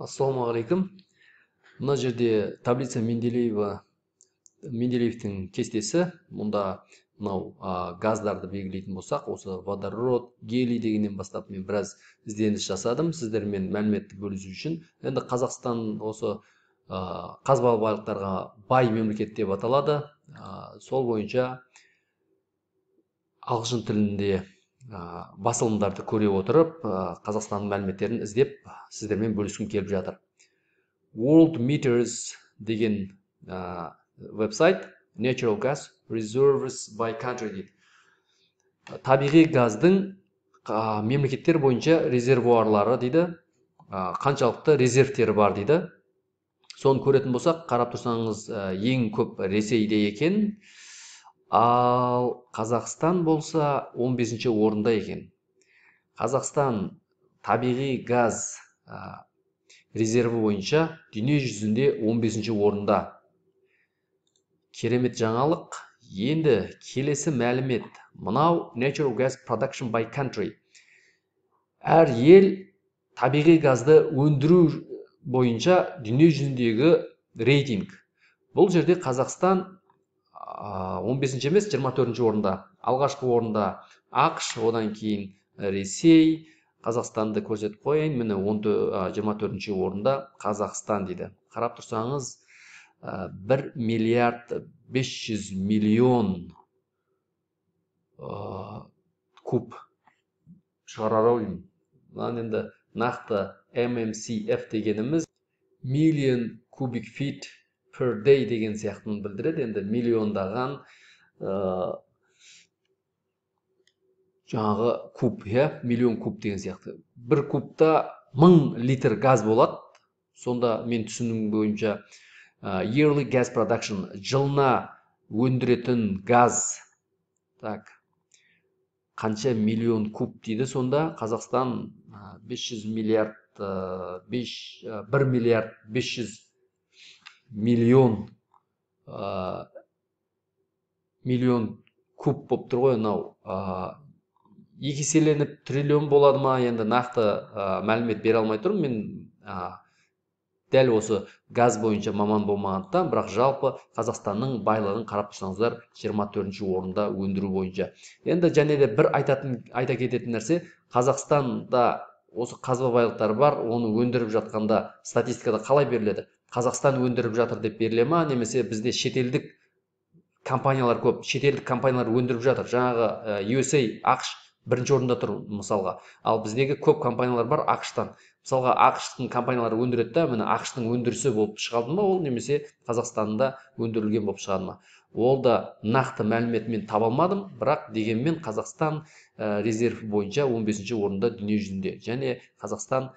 Ассалаумағалейкум. Мына жерде таблица Менделеевтің кестесі. Мұнда мынау газдарды белгілейтін болсақ, осы водород, гелий дегеннен бастап мен біраз ізденіс жасадым сіздермен мәліметті бөлісу үшін. Енді Қазақстан осы қазба байлықтарға бай мемлекет деп аталады. Сол бойынша ағылшын тілінде басылымдарды көре отырып, Қазақстанның мәліметтерін іздеп сіздермен бөліскім келіп жатыр. World Meters деген веб-сайт Natural Gas Reserves by Country дейді. Табиғи газдың мемлекеттер бойынша резервуарлары дейді, қаншалықты резервтері бар дейді. Соны көретін болсақ, қарап тұрсаңыз, ең көп Ресейде екен, ал Қазақстан болса 15-ші орында екен. Қазақстан табиғи газ резерві бойынша дүние жүзінде 15-ші орында. Керемет жаңалық. Енді келесі мәлімет. Мынау Natural Gas Production by Country. Әр ел табиғи газды өндіру бойынша дүние жүзіндегі рейтинг. Бұл жерде Қазақстан 15-ші емес, 24-ші орында. Алғашқы орында ақш, одан кейін Ресей. Қазақстанды көрсетіп қойын, міне 24-ші орында Қазақстан дейді. Қарап тұрсаңыз, 1 миллиард 500 миллион куб шығарар ойын. Енді нақты MMCF дегеніміз million cubic feet per day деген сияқтыны білдіреді. Енді миллиондаған жаңағы куб, миллион куб деген сияқты. Бір кубта 1000 литр газ болады. Сонда мен түсінуім бойынша yearly gas production, жылына өндіретін газ қанша миллион куб дейді. Сонда Қазақстан 1 миллиард 500 миллион куб болып тұр ғой. Анау екеселеніп триллион болады ма, енді нақты мәлімет бере алмай тұрмын. Мен дәл осы газ бойынша маман болмағандықтан, бірақ жалпы Қазақстанның байлығын қарап тұрсаңыздар 24-ші орында өндіру бойынша. Енді және де бір айта кететін нәрсе, Қазақстанда осы қазба байлықтары бар, оны өндіріп жатқанда статистикада қалай беріледі? Қазақстан өндіріп жатыр деп беріле ма, немесе бізде шетелдік компаниялар көп, шетелдік компаниялар өндіріп жатыр. Жаңағы USA, ақш бірінші орында тұр мысалға. Ал біздегі көп компаниялар бар ақштан. Мысалға ақштың компаниялары өндіреді, міне ақштың өндірісі болып шығады ма ол, немесе Қазақстанда өндірілген болып шығады ма? Ол да нақты мәлімет мен таба алмадым, бірақ дегенмен Қазақстан резерв бойынша 15-ші орында дүние жүзінде. Және Қазақстан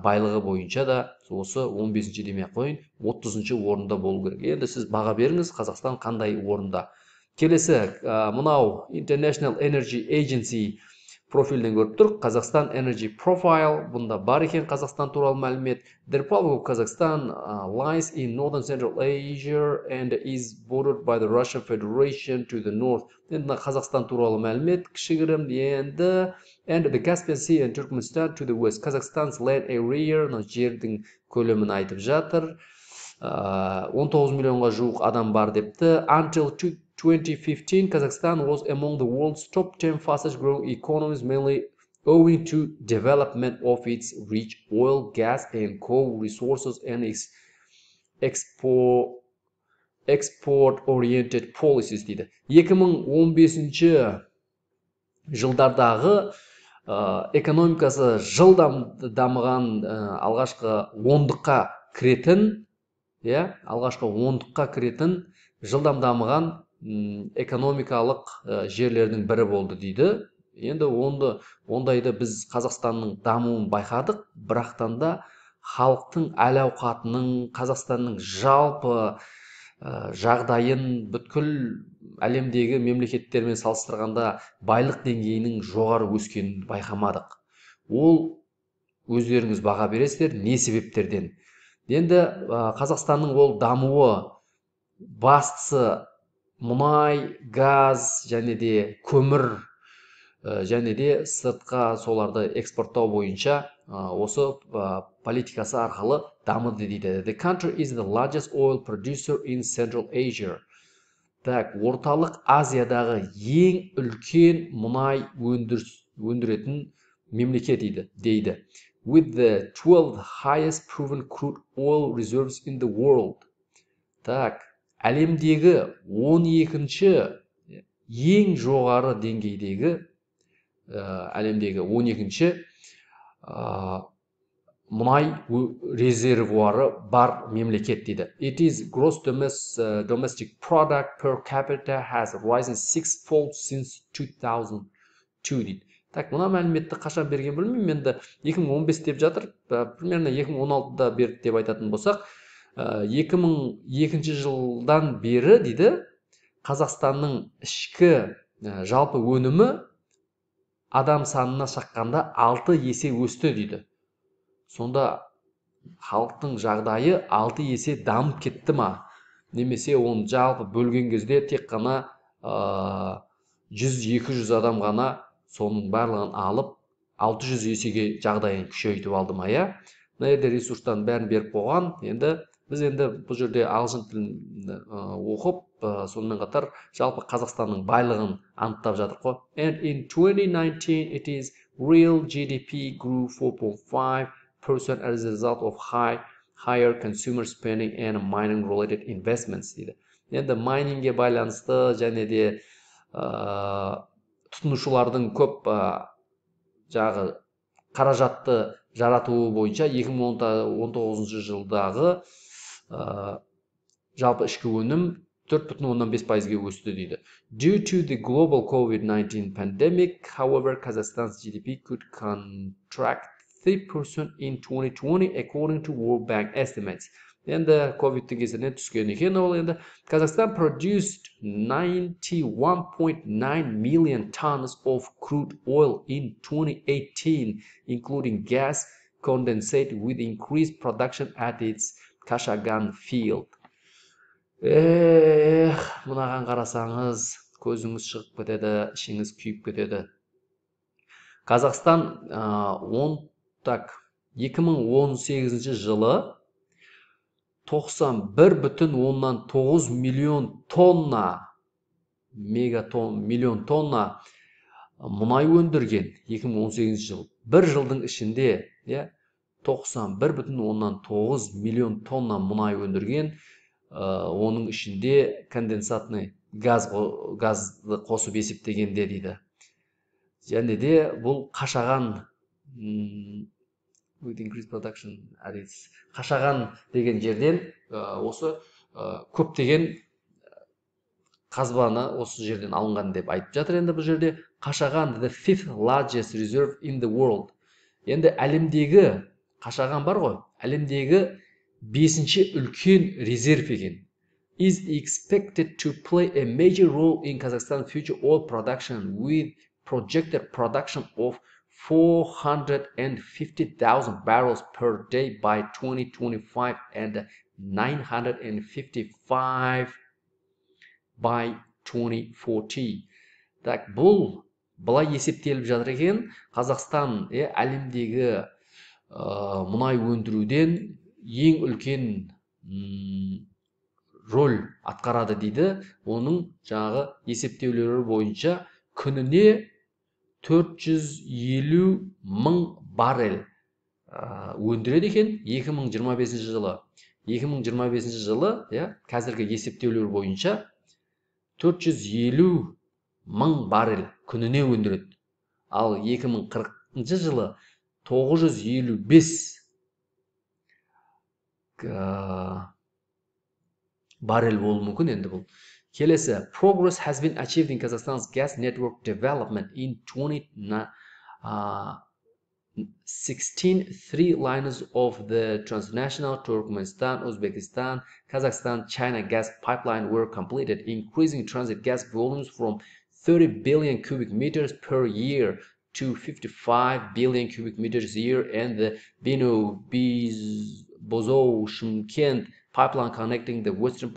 байлығы бойынша да осы 15-ші демей қойын, 30-ші орында болу керек. Енді сіз баға беріңіз, Қазақстан қандай орында? Келесі, мынау International Energy Agency профилден көріп тұр. Қазақстан Energy Profile. Бұнда бар екен Қазақстан туралы мәлімет. The Republic of Kazakhstan lies in Northern Central Asia and is bordered by the Russian Federation to the north. Енді Қазақстан туралы мәлімет кішігірім. Енді and the Caspian Sea and Turkmenistan to the west. Kazakhstan's land area, жердің көлемін айтып жатыр. 19 миллионға жуық адам бар депті. Until 2015, Kazakhstan was among the world's top 10 fastest growing economies, mainly owing to development of its rich oil, gas, and coal resources and export-oriented policies дейді. 2015 жылдардағы экономикасы жылдам дамыған алғашқы ондыққа кіретін жылдам дамыған экономикалық жерлердің бірі болды дейді. Енді ондайды біз Қазақстанның дамуын байқадық, бірақтан да халықтың әл-ауқатының, Қазақстанның жалпы жағдайын бүткіл әлемдегі мемлекеттермен салыстырғанда байлық деңгейінің жоғары өскенін байқамадық. Ол өздеріңіз баға бересіздер, не себептерден? Енді Қазақстанның ол дамуы бастысы мұнай, газ және де көмір және де сыртқа соларды экспорттау бойынша осы политикасы арқылы дамыды дейді. The country is the largest oil producer in Central Asia. Так, орталық Азиядағы ең үлкен мұнай өндіретін мемлекет дейді. With the 12th highest proven crude oil reserves in the world. Так, әлемдегі 12-ші ең жоғары деңгейдегі әлемдегі 12-ші мұнай резервуары бар мемлекет дейді. It is gross domestic product per capita has risen 6-fold since 2002 дейді. Так, мына мәліметті қашан берген білмеймін, енді 2015 деп жатыр, примерно 2016-да берді деп айтатын болсақ, 2002 жылдан бері дейді, Қазақстанның ішкі жалпы өнімі адам санына шаққанда 6 есе өсті дейді. Сонда халықтың жағдайы 6 есе дамып кетті ма? Немесе оны жалпы бөлген кезде тек қана 100-200 адам ғана соның барлығын алып 600 есеге жағдайын күшейтіп алды ма, я? Мына жерде ресурстан бәрін беріп қойған. Енді біз бұл жерде ағылшын тілін оқып, сонымен қатар жалпы Қазақстанның байлығын анықтап жатыр қой. And in 2019 it is real GDP grew 4.5% as a result of higher consumer spending and mining related investments дейді. Енді майнинге байланысты және де тұтынушылардың көп жағы қаражатты жаратуы бойынша 2019 жылдағы жалпы ішкі өнім 4,5%-ге өсті дейді. Due to the global COVID-19 pandemic, however, Kazakhstan's GDP could contract 3% in 2020 according to World Bank estimates. Енді COVID-тің кесірінен түскен екен ол. Енді Kazakhstan produced 91.9 million tons of crude oil in 2018, including gas condensate with increased production at its Kashagan field. Мынаған қарасаңыз, көзіңіз шығып кетеді, ішіңіз күйіп кетеді. Қазақстан 2018 жылы 91,9 миллион тонна миллион тонна мұнай өндірген 2018 жыл. Бір жылдың ішінде 91,9 миллион тонна мұнай өндірген, оның ішінде конденсатный газды қосып есептегенде дейді. Және де бұл Қашаған Қашаған деген жерден осы көптеген қазбаны осы жерден алынған деп айтып жатыр. Енді бұл жерде Қашаған the 5th largest reserve in the world. Енді әлемдегі Қашаған бар ғой, әлемдегі 5-ші үлкен резерв екен. Is expected to play a major role in Kazakhstan's future oil production with projected production of 450,000 barrels per day by 2025 and 955 by 2040. Так, бұл былай есептеліп жатыр екен. Қазақстан әлемдегі мұнай өндіруден ең үлкен рөл атқарады дейді. Оның жаңағы есептеулері бойынша күніне 450 мың баррель өндіреді екен 2025 жылы. 2025 жылы, қазіргі есептеулер бойынша 450 мың баррель күніне өндіреді. Ал 2040 жылы 955 баррель болуы мүмкін енді бұл. Келесі, progress has been achieved in Kazakhstan's gas network development in 2016. 3 lines of the transnational Turkmenistan, Uzbekistan, Kazakhstan, China gas pipeline were completed, increasing transit gas volumes from 30 billion cubic meters per year to 55 billion cubic meters a year, and the Bino-Bozo-Shymkent pipeline connecting the western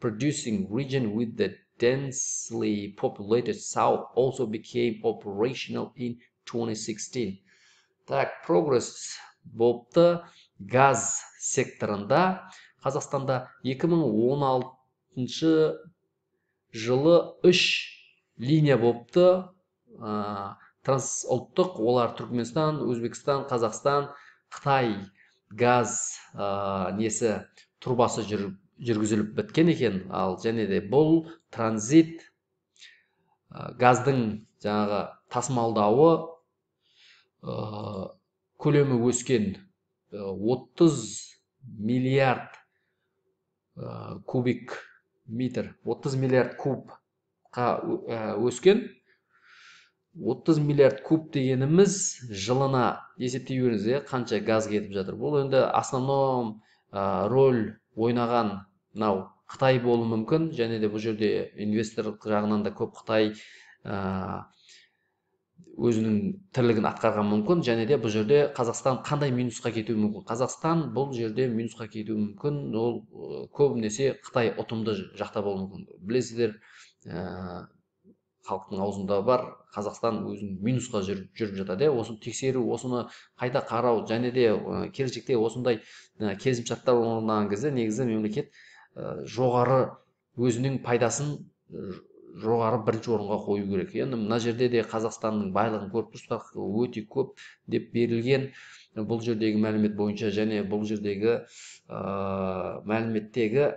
producing region with the densely populated South also became operational in 2016. Так, прогресс болыпты газ секторында. Қазақстанда 2016 жылы 3 линия болыпты. Трансұлттық, олар Түркменстан, Өзбекстан, Қазақстан, Қытай газ несі трубасы жүргізіліп біткен екен. Ал және де бұл транзит газдың жаңағы тасымалдауы көлемі өскен 30 миллиард кубик метр, 30 миллиард кубқа өскен. 30 миллиард куб дегеніміз жылына есептей беріңіз, қанша газ кетіп жатыр. Бұл енді основном роль ойнаған мынау Қытай болуы мүмкін, және де бұл жерде инвестор жағынан да көп Қытай өзінің тірлігін атқарған мүмкін, және де бұл жерде Қазақстан қандай минусқа кетуі мүмкін. Қазақстан бұл жерде минусқа кетуі мүмкін, ол көбінесе Қытай ұтымды жақта болуы мүмкін. Білесіздер, халықтың аузында бар, Қазақстан өзінің минусқа жүріп жатады. Осыны тексеру, осыны қайта қарау, және де келешекте осындай келісімшарттар орнаған кезде негізі мемлекет жоғары өзінің пайдасын жоғары бірінші орынға қою керек. Енді мына жерде де Қазақстанның байлығын көріп тұрсақ, өте көп деп берілген. Бұл жердегі мәлімет бойынша, және бұл жердегі мәліметтегі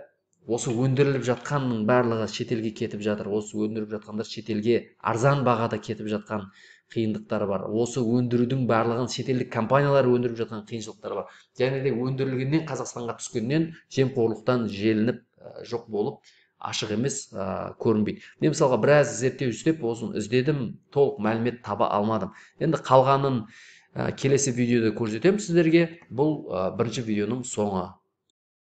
осы өндіріліп жатқанның барлығы шетелге кетіп жатыр. Осы өндіріп жатқандар шетелге арзан бағада кетіп жатқан қиындықтары бар. Осы өндірудің барлығын шетелдік компаниялар өндіріп жатқан қиыншылықтары бар. Және де өндірілгеннен Қазақстанға түскеннен жемқорлықтан желініп жоқ болып ашық емес көрінбейді. Мен мысалға біраз зерттеу істеп, осын іздедім, толық мәлімет таба алмадым. Енді қалғанын келесі видеода көрсетемін сіздерге. Бұл бірінші видеоның соңы.